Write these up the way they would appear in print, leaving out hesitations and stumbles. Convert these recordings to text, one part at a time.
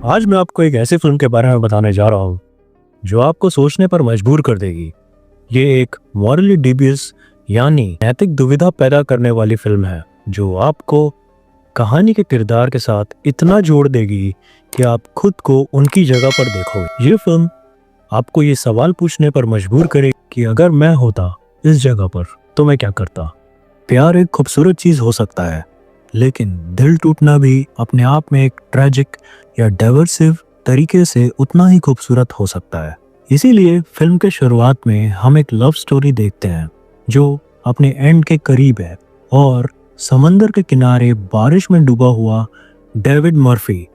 आज मैं आपको एक ऐसी फिल्म के बारे में बताने जा रहा हूँ जो आपको सोचने पर मजबूर कर देगी। ये एक मॉरली डिबियस यानी नैतिक दुविधा पैदा करने वाली फिल्म है जो आपको कहानी के किरदार के साथ इतना जोड़ देगी कि आप खुद को उनकी जगह पर देखोगे। ये फिल्म आपको ये सवाल पूछने पर मजबूर करेगी कि अगर मैं होता इस जगह पर तो मैं क्या करता। प्यार एक खूबसूरत चीज हो सकता है, लेकिन दिल टूटना भी अपने आप में एक ट्रेजिक या डाइवर्सिव तरीके से उतना ही खूबसूरत हो सकता है। इसीलिए फिल्म के शुरुआत में हम एक लव स्टोरी देखते हैं जो अपने एंड के करीब है और समंदर के किनारे बारिश में डूबा हुआ डेविड मर्फी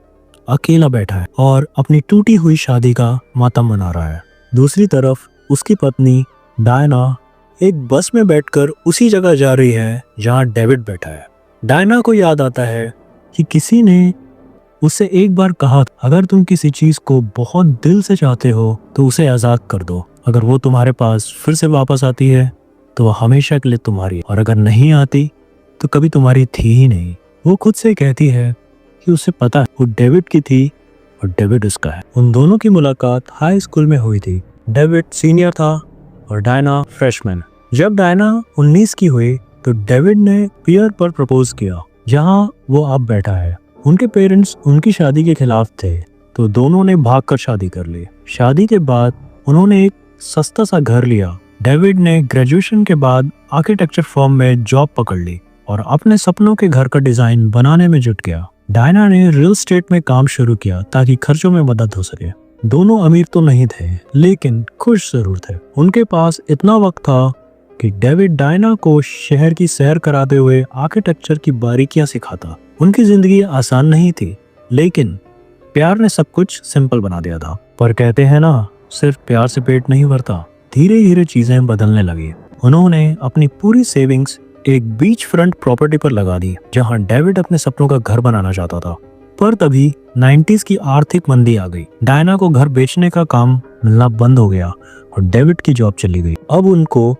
अकेला बैठा है और अपनी टूटी हुई शादी का मातम मना रहा है। दूसरी तरफ उसकी पत्नी डायना एक बस में बैठकर उसी जगह जा रही है जहां डेविड बैठा है। डायना को याद आता है कि किसी ने उससे एक बार कहा, अगर तुम किसी चीज को बहुत दिल से चाहते हो तो उसे आजाद कर दो। अगर वो तुम्हारे पास फिर से वापस आती है तो वह हमेशा के लिए तुम्हारी है, और अगर नहीं आती तो कभी तुम्हारी थी ही नहीं। वो खुद से कहती है कि उसे पता है वो डेविड की थी और डेविड उसका है। उन दोनों की मुलाकात हाई स्कूल में हुई थी। डेविड सीनियर था और डायना फ्रेशमैन। जब डायना 19 की हुई तो डेविड ने पियर पर प्रपोज किया जहां वो अब बैठा है। उनके पेरेंट्स उनकी शादी के खिलाफ थे तो दोनों ने भागकर शादी कर ली। शादी के बाद उन्होंने एक सस्ता सा घर लिया। डेविड ने ग्रेजुएशन के बाद आर्किटेक्चर फर्म में जॉब पकड़ ली और अपने सपनों के घर का डिजाइन बनाने में जुट गया। डायना ने रियल एस्टेट में काम शुरू किया ताकि खर्चों में मदद हो सके। दोनों अमीर तो नहीं थे लेकिन खुश जरूर थे। उनके पास इतना वक्त था कि डेविड डायना को शहर की सैर कराते हुए आर्किटेक्चर की बारीकियां सिखाता। उनकी जिंदगी आसान नहीं थी लेकिन प्यार ने सब कुछ सिंपल बना दिया था। पर कहते हैं ना, सिर्फ प्यार से पेट नहीं भरता। धीरे धीरे चीजें बदलने लगी। उन्होंने अपनी पूरी सेविंग्स एक बीच फ्रंट प्रॉपर्टी पर लगा दी जहां डेविड अपने सपनों का घर बनाना चाहता था। पर तभी 90s की आर्थिक मंदी आ गई। डायना को घर बेचने का काम मिलना बंद हो गया और डेविड की जॉब चली गई। अब उनको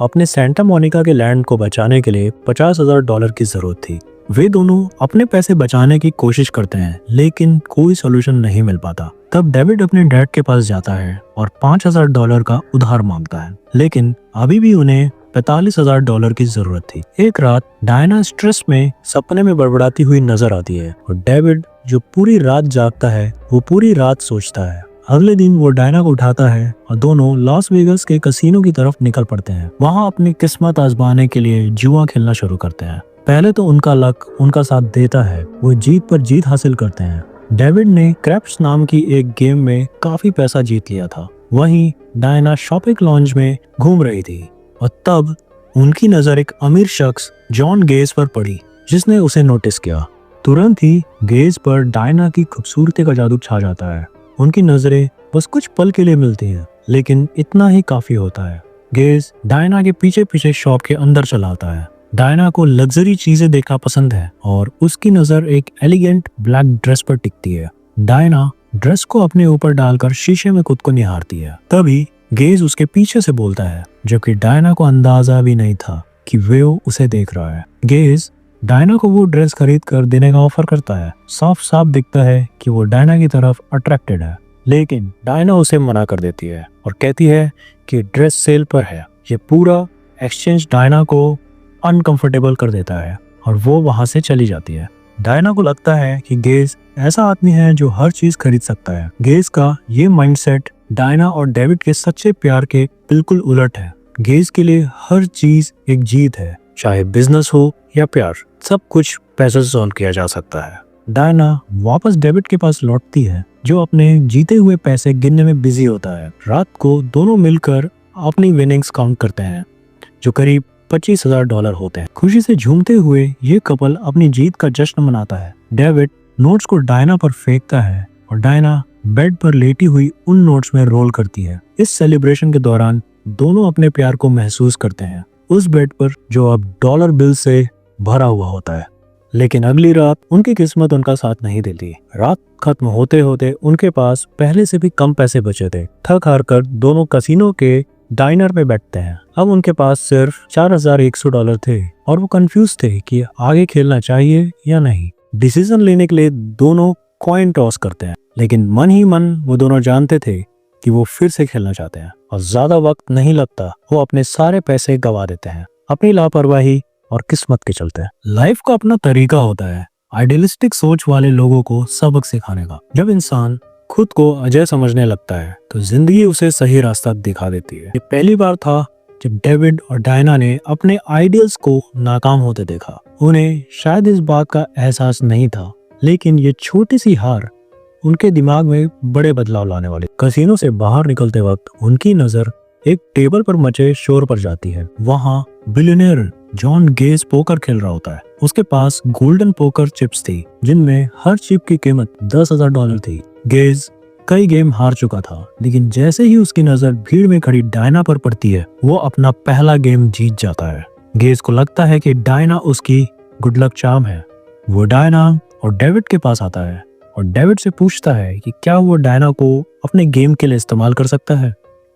अपने सेंटा मोनिका के लैंड को बचाने के लिए $50,000 की जरूरत थी। वे दोनों अपने पैसे बचाने की कोशिश करते हैं लेकिन कोई सोल्यूशन नहीं मिल पाता। तब डेविड अपने डैड के पास जाता है और $5,000 का उधार मांगता है, लेकिन अभी भी उन्हें $45,000 की जरूरत थी। एक रात डायना स्ट्रेस में सपने में बड़बड़ाती हुई नजर आती है और डेविड जो पूरी रात जागता है वो पूरी रात सोचता है। अगले दिन वो डायना को उठाता है और दोनों लॉस वेगस के कसीनो की तरफ निकल पड़ते हैं। वहाँ अपनी किस्मत आजमाने के लिए जुआ खेलना शुरू करते हैं। पहले तो उनका लक उनका साथ देता है, वो जीत पर जीत हासिल करते हैं। डेविड ने क्रैप्स नाम की एक गेम में काफी पैसा जीत लिया था। वहीं डायना शॉपिंग लॉन्ज में घूम रही थी और तब उनकी नजर एक अमीर शख्स जॉन गेज पर पड़ी जिसने उसे नोटिस किया। तुरंत ही गेज पर डायना की खूबसूरती का जादू छा जाता है। उनकी नजरें बस कुछ पल के लिए मिलती हैं लेकिन इतना ही काफी होता है। गेज डायना के पीछे पीछे शॉप के अंदर चला आता है। डायना को लग्जरी चीजें देखना पसंद है और उसकी नजर एक एलिगेंट ब्लैक ड्रेस पर टिकती है। डायना ड्रेस को अपने ऊपर डालकर शीशे में खुद को निहारती है। तभी गेज उसके पीछे से बोलता है, जबकि डायना को अंदाजा भी नहीं था कि वो उसे देख रहा है। गेज डायना को वो ड्रेस खरीद कर देने का ऑफर करता है। साफ साफ दिखता है कि वो डायना की तरफ अट्रैक्टेड है, लेकिन डायना उसे मना कर देती है और कहती है कि ड्रेस सेल पर है। ये पूरा एक्सचेंज डायना को अनकंफर्टेबल कर देता है और वो वहां से चली जाती है। डायना को लगता है कि गेज ऐसा आदमी है जो हर चीज खरीद सकता है। गेज का ये माइंडसेट डायना और डेविड के सच्चे प्यार के बिल्कुल उलट है। गेज के लिए हर चीज एक जीत है, चाहे बिजनेस हो या प्यार, सब कुछ पैसे से सॉल्व किया जा सकता है। डायना वापस डेविड के पास लौटती है जो अपने जीते हुए पैसे गिनने में बिजी होता है। रात को दोनों मिलकर अपनी विनिंग्स काउंट करते हैं जो करीब $25,000 होते हैं। खुशी से झूमते हुए ये कपल अपनी जीत का जश्न मनाता है। डेविड नोट्स को डायना पर फेंकता है और डायना बेड पर लेटी हुई उन नोट्स में रोल करती है। इस सेलिब्रेशन के दौरान दोनों अपने प्यार को महसूस करते हैं उस बेड पर जो अब डॉलर बिल से भरा हुआ होता है। लेकिन अगली रात उनकी किस्मत उनका साथ नहीं देती। रात खत्म होते होते उनके पास पहले से भी कम पैसे बचे थे। थक हार कर दोनों कसीनो के डाइनर पे बैठते हैं। अब उनके पास सिर्फ $4,100 थे और वो कंफ्यूज थे कि आगे खेलना चाहिए या नहीं। डिसीजन लेने के लिए दोनों कॉइन टॉस करते हैं, लेकिन मन ही मन वो दोनों जानते थे कि वो फिर से खेलना चाहते हैं और ज्यादा वक्त नहीं लगता वो अपने सारे पैसे गवा देते हैं अपनी लापरवाही और किस्मत के चलते। लाइफ का अपना तरीका होता है आइडियलिस्टिक सोच वाले लोगों को सबक सिखाने का। जब इंसान खुद को अजय समझने लगता है तो जिंदगी उसे सही रास्ता दिखा देती है। ये पहली बार था जब डेविड और डायना ने अपने आइडियल्स को नाकाम होते देखा। उन्हें शायद इस बात का एहसास नहीं था, लेकिन ये छोटी सी हार उनके दिमाग में बड़े बदलाव लाने वाली। कसीनो से बाहर निकलते वक्त उनकी नजर एक टेबल पर मचे शोर पर जाती है। वहाँ बिलियनियर जॉन गेज पोकर खेल रहा होता है। उसके पास गोल्डन पोकर चिप्स थी जिनमें हर चिप की कीमत $10,000 थी। गेज कई गेम हार चुका था, लेकिन जैसे ही उसकी नजर भीड़ में खड़ी डायना पर पड़ती है वो अपना पहला गेम जीत जाता है। गेज को लगता है कि डायना उसकी गुड लक चार्म है। वो डायना और डेविड के पास आता है और डेविड से पूछता है कि क्या वो डायना को अपने गेम के लिए इस्तेमाल कर सकता है।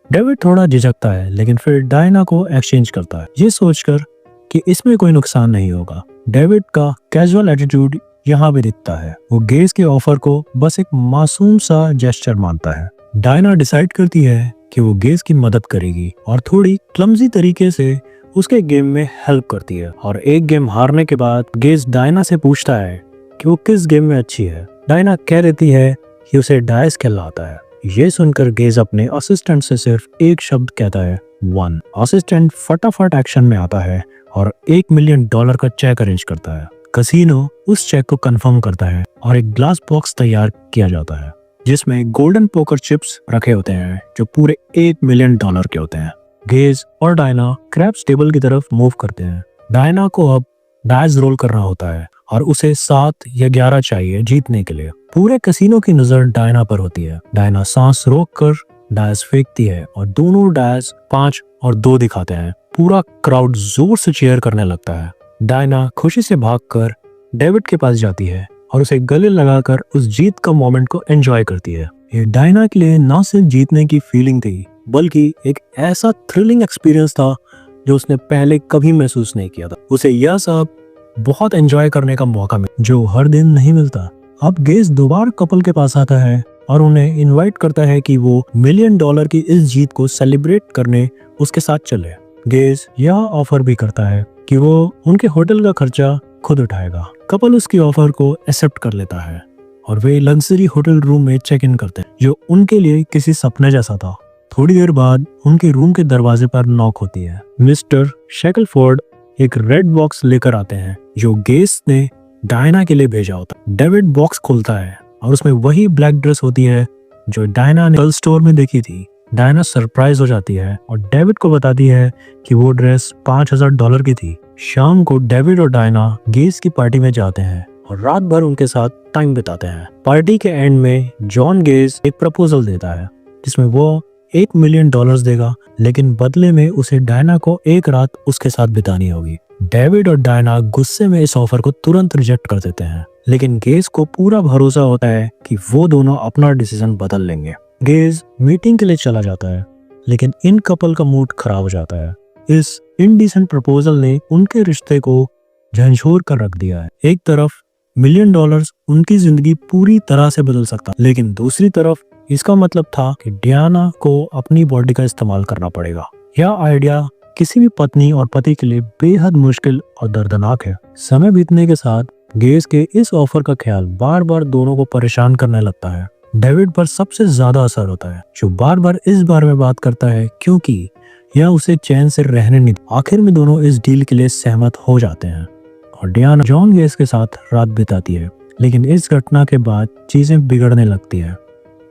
डेविड थोड़ा झिझकता है, लेकिन फिर डायना को एक्सचेंज करता है, ये सोचकर कि इसमें कोई नुकसान नहीं होगा। डेविड का कैजुअल एटीट्यूड यहाँ भी दिखता है। वो गेज के ऑफर को बस एक मासूम सा जेस्चर मानता है। डायना डिसाइड करती है कि वो गेज की मदद करेगी और थोड़ी क्लमजी तरीके से उसके गेम में हेल्प करती है। और एक गेम हारने के बाद गेज डायना से पूछता है कि वो किस गेम में अच्छी है। डायना कह देती है कि उसे डाइस खेलना आता है। ये सुनकर गेज अपने असिस्टेंट से सिर्फ एक शब्द कहता है, 1। असिस्टेंट फटाफट एक्शन में आता है और $1 मिलियन का चेक अरेंज करता है। कसीनो उस चेक को कंफर्म करता है और एक ग्लास बॉक्स तैयार किया जाता है जिसमें गोल्डन पोकर चिप्स रखे होते हैं जो पूरे $1 मिलियन के होते हैं। गेज और डायना क्रैप्स टेबल की तरफ मूव करते हैं। डायना को अब डाइस रोल करना होता है और उसे 7 या 11 चाहिए जीतने के लिए। पूरे कसीनो की नजर डायना पर होती है। डायना सांस रोककर डाइस फेंकती है और दोनों डाइस 5 और 2 दिखाते हैं। पूरा क्राउड जोर से चीयर करने लगता है। डायना खुशी से भागकर डेविड के पास जाती है और उसे गले लगाकर उस जीत का मोमेंट को एंजॉय करती है। ये डायना के लिए न सिर्फ जीतने की फीलिंग थी, बल्कि एक ऐसा थ्रिलिंग एक्सपीरियंस था जो उसने पहले कभी महसूस नहीं किया था। उसे यह सब बहुत एंजॉय करने का मौका मिला जो हर दिन नहीं मिलता। अब गेज दोबारा कपल के पास आता है और उन्हें इनवाइट करता है कि वो $1 मिलियन की इस जीत को सेलिब्रेट करने उसके साथ चले। गेज यह ऑफर भी करता है कि वो उनके होटल का खर्चा खुद उठाएगा। कपल उसकी ऑफर को एक्सेप्ट कर लेता है और वे लग्जरी होटल रूम में चेक इन करते हैं जो उनके लिए किसी सपने जैसा था। थोड़ी देर बाद उनके रूम के दरवाजे पर नॉक होती है। मिस्टर शेकलफोर्ड एक रेड बॉक्स लेकर आते हैं जो गेज ने डायना के लिए भेजा होता है। डेविड बॉक्स खोलता है और उसमें वही ब्लैक ड्रेस होती है जो डायना ने कल स्टोर में देखी थी। डायना सरप्राइज हो जाती है और डेविड को बताती है कि वो ड्रेस $5,000 की थी। शाम को डेविड और डायना गेज की पार्टी में जाते हैं और रात भर उनके साथ टाइम बिताते हैं। पार्टी के एंड में जॉन गेज एक प्रपोजल देता है जिसमें वो $1 मिलियन देगा, लेकिन बदले में उसे डायना को एक रात उसके साथ बितानी होगी। डेविड और डायना गुस्से में इस ऑफर को तुरंत रिजेक्ट कर देते हैं, लेकिन गेज को पूरा भरोसा होता है कि वो दोनों अपना डिसीजन बदल लेंगे। गेज मीटिंग के लिए चला जाता है, लेकिन इन कपल का मूड खराब हो जाता है। इस इनडिसेंट प्रपोजल ने उनके रिश्ते को झंझोर कर रख दिया है। एक तरफ $1 मिलियन उनकी जिंदगी पूरी तरह से बदल सकता, लेकिन दूसरी तरफ इसका मतलब था कि डायना को अपनी बॉडी का इस्तेमाल करना पड़ेगा। यह आइडिया किसी भी पत्नी और पति के लिए बेहद मुश्किल और दर्दनाक है। समय बीतने के साथ गेज के इस ऑफर का ख्याल बार बार दोनों को परेशान करने लगता है। डेविड पर सबसे ज्यादा असर होता है जो बार बार इस बारे में बात करता है क्योंकि यह उसे चैन से रहने नहीं। आखिर में दोनों इस डील के लिए सहमत हो जाते हैं और डायना जॉन गेज के साथ रात बिताती है, लेकिन इस घटना के बाद चीजें बिगड़ने लगती है।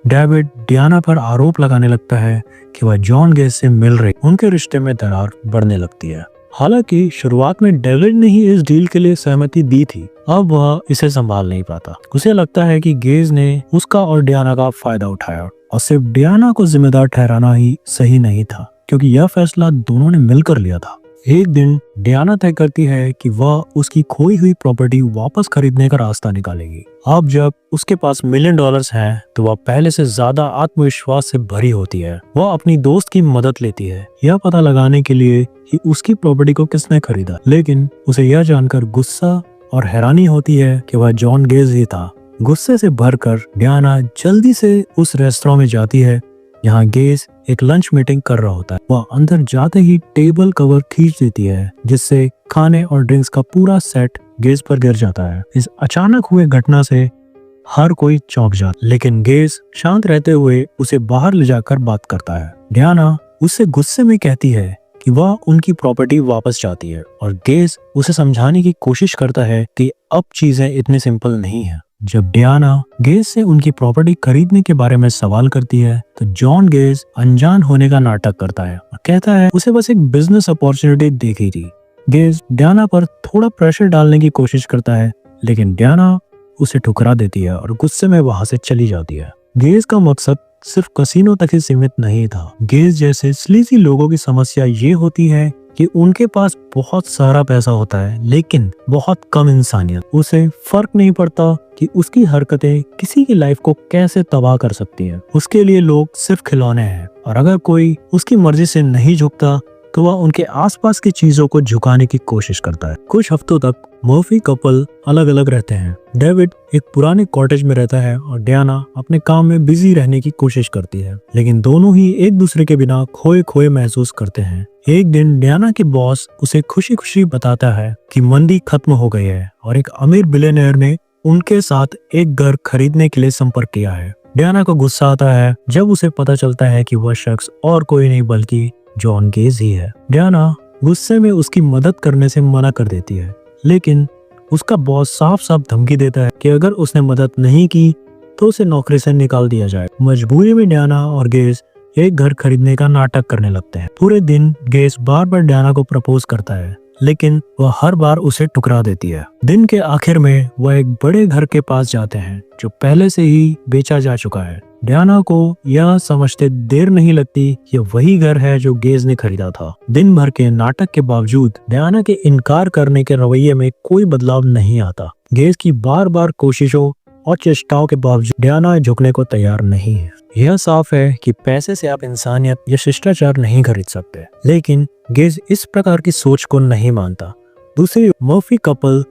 डेविड डायना पर आरोप लगाने लगता है कि वह जॉन गेज से मिल रही। उनके रिश्ते में दरार बढ़ने लगती है। हालांकि शुरुआत में डेविड ने ही इस डील के लिए सहमति दी थी, अब वह इसे संभाल नहीं पाता। उसे लगता है कि गेज ने उसका और डायना का फायदा उठाया और सिर्फ डायना को जिम्मेदार ठहराना ही सही नहीं था, क्योंकि यह फैसला दोनों ने मिलकर लिया था। एक दिन डायना तय करती है कि वह उसकी खोई हुई प्रॉपर्टी वापस खरीदने का रास्ता निकालेगी। अब जब उसके पास $1 मिलियन हैं, तो वह पहले से ज्यादा आत्मविश्वास से भरी होती है। वह अपनी दोस्त की मदद लेती है यह पता लगाने के लिए कि उसकी प्रॉपर्टी को किसने खरीदा, लेकिन उसे यह जानकर गुस्सा और हैरानी होती है कि वह जॉन गेज ही था गुस्से से भरकर डियाना जल्दी से उस रेस्टोरेंट में जाती है यहाँ गेज एक लंच मीटिंग कर रहा होता है। वह अंदर जाते ही टेबल कवर खींच देती है जिससे खाने और ड्रिंक्स का पूरा सेट गेज पर गिर जाता है। इस अचानक हुए घटना से हर कोई चौंक जाता, लेकिन गेज शांत रहते हुए उसे बाहर ले जाकर बात करता है। डियाना उससे गुस्से में कहती है कि वह उनकी प्रॉपर्टी वापस चाहती है और गेज उसे समझाने की कोशिश करता है कि अब चीजें इतनी सिंपल नहीं है। जब डियाना गेज से उनकी प्रॉपर्टी खरीदने के बारे में सवाल करती है तो जॉन गेज अनजान होने का नाटक करता है और कहता है उसे बस एक बिजनेस अपॉर्चुनिटी देखी थी। गेज डियाना पर थोड़ा प्रेशर डालने की कोशिश करता है, लेकिन डियाना उसे ठुकरा देती है और गुस्से में वहां से चली जाती है। गेज का मकसद सिर्फ कसीनो तक ही सीमित नहीं था। गेज जैसे स्लीजी लोगों की समस्या ये होती है कि उनके पास बहुत सारा पैसा होता है लेकिन बहुत कम इंसानियत। उसे फर्क नहीं पड़ता कि उसकी हरकतें किसी की लाइफ को कैसे तबाह कर सकती हैं। उसके लिए लोग सिर्फ खिलौने हैं और अगर कोई उसकी मर्जी से नहीं झुकता तो वह उनके आसपास की चीजों को झुकाने की कोशिश करता है। कुछ हफ्तों तक मर्फी कपल अलग अलग रहते हैं। डेविड एक पुराने कॉटेज में रहता है और डियाना अपने काम में बिजी रहने की कोशिश करती है, लेकिन दोनों ही एक दूसरे के बिना खोए खोए महसूस करते हैं। एक दिन डियाना के बॉस उसे खुशी खुशी बताता है कि मंदी खत्म हो गई है और एक अमीर बिलियनर ने उनके साथ एक घर खरीदने के लिए संपर्क किया है। डियाना को गुस्सा आता है जब उसे पता चलता है कि वह शख्स और कोई नहीं बल्कि जॉन गेज ही है। डियाना गुस्से में उसकी मदद करने से मना कर देती है, लेकिन उसका बॉस साफ साफ धमकी देता है कि अगर उसने मदद नहीं की तो उसे नौकरी से निकाल दिया जाए। मजबूरी में डियाना और गेज एक घर खरीदने का नाटक करने लगते हैं। पूरे दिन गेज बार बार डियाना को प्रपोज करता है, लेकिन वह हर बार उसे ठुकरा देती है। दिन के आखिर में वह एक बड़े घर के पास जाते हैं जो पहले से ही बेचा जा चुका है। डियाना को यह समझते देर नहीं लगती ये वही घर है जो गेज ने खरीदा था। दिन भर के नाटक के बावजूद डियाना के इनकार करने के रवैये में कोई बदलाव नहीं आता। गेज की बार बार कोशिशों और चेष्टाओं के बावजूद डियाना झुकने को तैयार नहीं है। यह साफ है कि पैसे से आप इंसानियत या शिष्टाचार नहीं खरीद सकते, लेकिन गेज इस प्रकार की सोच को नहीं मानता। दूसरी मर्फी कपल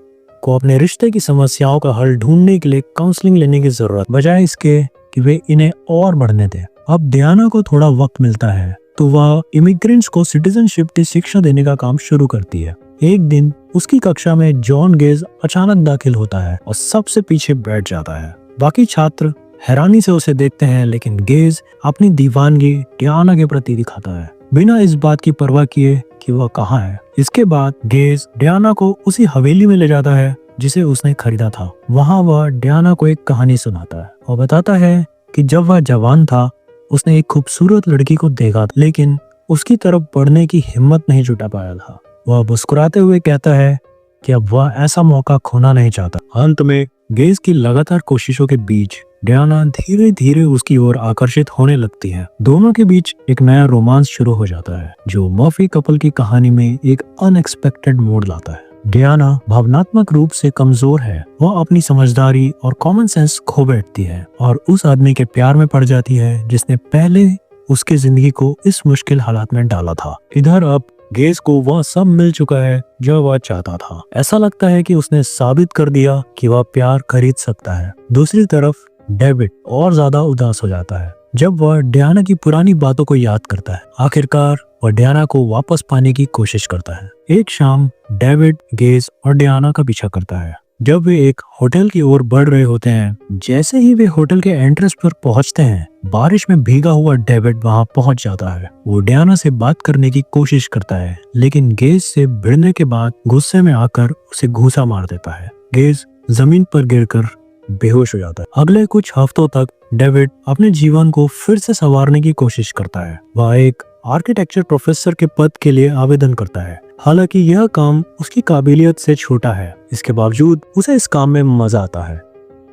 को अपने रिश्ते की समस्याओं का हल ढूंढने के लिए काउंसलिंग लेने की जरूरत, बजाय इसके कि वे इन्हें और बढ़ने दें। अब डियाना को थोड़ा वक्त मिलता है तो वह इमिग्रेंट्स को सिटीजनशिप की शिक्षा देने का काम शुरू करती है। एक दिन उसकी कक्षा में जॉन गेज अचानक दाखिल होता है और सबसे पीछे बैठ जाता है। बाकी छात्र हैरानी से उसे देखते हैं, लेकिन गेज अपनी दीवानगी डियाना के प्रति दिखाता है, बिना इस बात की परवाह किए कि वह कहाँ है। इसके बाद गेज डियाना को उसी हवेली में ले जाता है जिसे उसने खरीदा था। वहाँ वह डियाना को एक कहानी सुनाता है और बताता है कि जब वह जवान था उसने एक खूबसूरत लड़की को देखा, लेकिन उसकी तरफ बढ़ने की हिम्मत नहीं जुटा पाया था। वह मुस्कुराते हुए कहता है कि अब वह ऐसा मौका खोना नहीं चाहता। अंत में गेज की लगातार कोशिशों के बीच डियाना धीरे धीरे उसकी ओर आकर्षित होने लगती है। दोनों के बीच एक नया रोमांस शुरू हो जाता है जो मर्फी कपल की कहानी में एक अनएक्सपेक्टेड मोड़ लाता है। डियाना भावनात्मक रूप से कमजोर है। वह अपनी समझदारी और कॉमन सेंस खो बैठती है और उस आदमी के प्यार में पड़ जाती है जिसने पहले उसकी जिंदगी को इस मुश्किल हालात में डाला था। इधर अब गेज को वह सब मिल चुका है जो वह चाहता था। ऐसा लगता है कि उसने साबित कर दिया कि वह प्यार खरीद सकता है। दूसरी तरफ डेविड और ज्यादा उदास हो जाता है जब वह डियाना की पुरानी बातों को याद करता है। आखिरकार वह डियाना को वापस पाने की कोशिश करता है। एक शाम डेविड गेज और डियाना का पीछा करता है जब वे एक होटल की ओर बढ़ रहे होते हैं। जैसे ही वे होटल के एंट्रेंस पर पहुंचते हैं, बारिश में भीगा हुआ डेविड वहां पहुंच जाता है। वो डियाना से बात करने की कोशिश करता है, लेकिन गेज से भिड़ने के बाद गुस्से में आकर उसे घूंसा मार देता है। गेज जमीन पर गिरकर बेहोश हो जाता है। अगले कुछ हफ्तों तक डेविड अपने जीवन को फिर से संवारने की कोशिश करता है। वह एक आर्किटेक्चर प्रोफेसर के पद के लिए आवेदन करता है। हालांकि यह काम उसकी काबिलियत से छोटा है, इसके बावजूद उसे इस काम में मजा आता है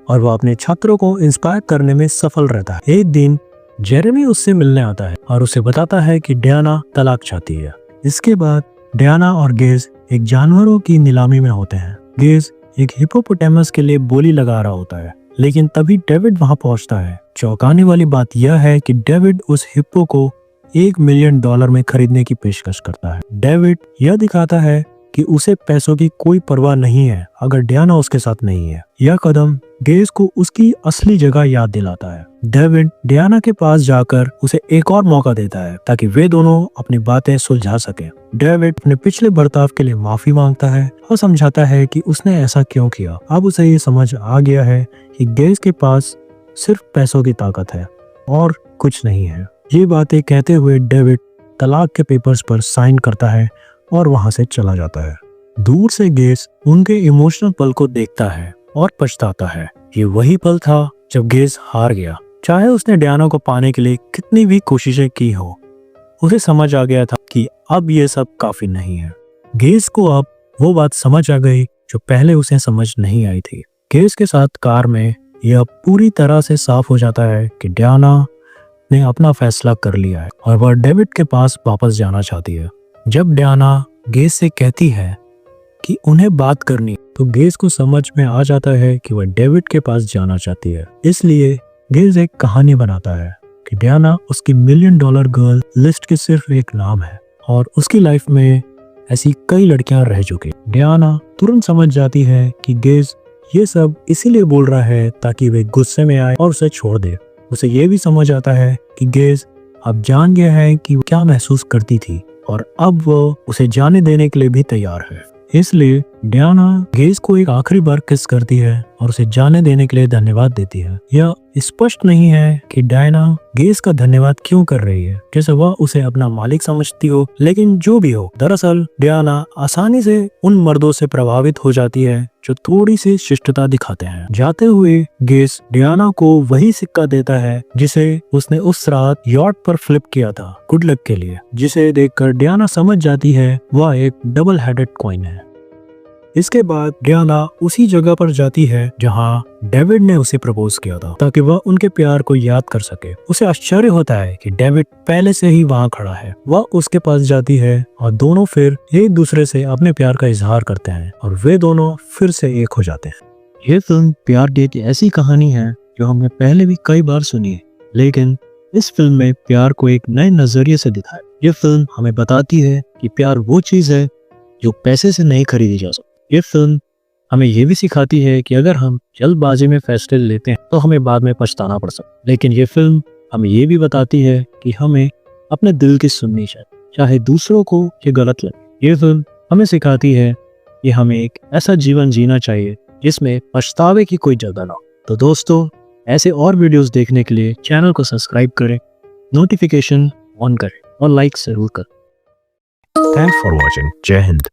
और वह अपने छात्रों को इंस्पायर करने में सफल रहता है। एक दिन जेरेमी उससे मिलने आता है और उसे बताता है कि डियाना तलाक चाहती है। इसके बाद डियाना और गेज एक जानवरों की नीलामी में होते हैं। गेज एक हिप्पोपोटामस के लिए बोली लगा रहा होता है, लेकिन तभी डेविड वहां पहुंचता है। चौंकाने वाली बात यह है कि डेविड उस हिप्पो को $1 मिलियन में खरीदने की पेशकश करता है। डेविड यह दिखाता है कि उसे पैसों की कोई परवाह नहीं है अगर डियाना उसके साथ नहीं है। यह कदम गेज को उसकी असली जगह याद दिलाता है। डेविड डियाना के पास जाकर उसे एक और मौका देता है ताकि वे दोनों अपनी बातें सुलझा सकें। डेविड अपने पिछले बर्ताव के लिए माफी मांगता है और समझाता है कि उसने ऐसा क्यों किया। अब उसे ये समझ आ गया है कि गेज के पास सिर्फ पैसों की ताकत है और कुछ नहीं है। ये बातें कहते हुए डेविड तलाक के पेपर्स पर साइन करता है और वहां से चला जाता है। दूर से गेज उनके इमोशनल पल को देखता है और पछताता है। ये वही पल था जब गेज हार गया। चाहे उसने डियाना को पाने के लिए कितनी भी कोशिशें की हो, उसे समझ आ गया था कि अब ये सब काफी नहीं है। गेज को अब वो बात समझ आ गई जो पहले उसे समझ नहीं आई थी। गेज के साथ कार में यह पूरी तरह से साफ हो जाता है कि डियाना ने अपना फैसला कर लिया है और वह डेविड के पास वापस जाना चाहती है। जब डियाना गेज से कहती है कि उन्हें बात करनी, तो गेज को समझ में आ जाता है कि वह डेविड के पास जाना चाहती है। इसलिए गेज एक कहानी बनाता है कि डियाना उसकी $1 मिलियन गर्ल लिस्ट के सिर्फ एक नाम है और उसकी लाइफ में ऐसी कई लड़कियां रह चुकी। डियाना तुरंत समझ जाती है कि गेज ये सब इसीलिए बोल रहा है ताकि वे गुस्से में आए और उसे छोड़ दे। उसे ये भी समझ आता है कि गेज अब जान गया है कि वो क्या महसूस करती थी और अब वो उसे जाने देने के लिए भी तैयार है। इसलिए डियाना गेज को एक आखिरी बार किस करती है और उसे जाने देने के लिए धन्यवाद देती है। यह स्पष्ट नहीं है कि डियाना गेज का धन्यवाद क्यों कर रही है, जैसे वह उसे अपना मालिक समझती हो, लेकिन जो भी हो, दरअसल डियाना आसानी से उन मर्दों से प्रभावित हो जाती है जो थोड़ी सी शिष्टता दिखाते हैं। जाते हुए गेज डियाना को वही सिक्का देता है जिसे उसने उस रात यॉट पर फ्लिप किया था गुड लक के लिए, जिसे देखकर डियाना समझ जाती है वह एक डबल हेडेड कॉइन है। इसके बाद डियाना उसी जगह पर जाती है जहां डेविड ने उसे प्रपोज किया था ताकि वह उनके प्यार को याद कर सके। उसे आश्चर्य होता है कि डेविड पहले से ही वहां खड़ा है। वह उसके पास जाती है और दोनों फिर एक दूसरे से अपने प्यार का इजहार करते हैं और वे दोनों फिर से एक हो जाते हैं। ये फिल्म प्यार डेट ऐसी कहानी है जो हमने पहले भी कई बार सुनी है, लेकिन इस फिल्म में प्यार को एक नए नजरिए से दिखाया। ये फिल्म हमें बताती है कि प्यार वो चीज है जो पैसे से नहीं खरीदी जा सकती। ये फिल्म हमें ये भी सिखाती है कि अगर हम जल्दबाजी में फैसले लेते हैं तो हमें बाद में पछताना पड़ सकता है, लेकिन ये फिल्म हमें ये भी बताती है कि हमें अपने दिल की सुननी चाहिए, चाहे दूसरों को ये गलत लगे। ये फिल्म हमें सिखाती है कि हमें एक ऐसा जीवन जीना चाहिए जिसमें पछतावे की कोई जगह ना हो। तो दोस्तों, ऐसे और वीडियोस देखने के लिए चैनल को सब्सक्राइब करें, नोटिफिकेशन ऑन करें और लाइक जरूर करें। Thanks for watching. जय हिंद।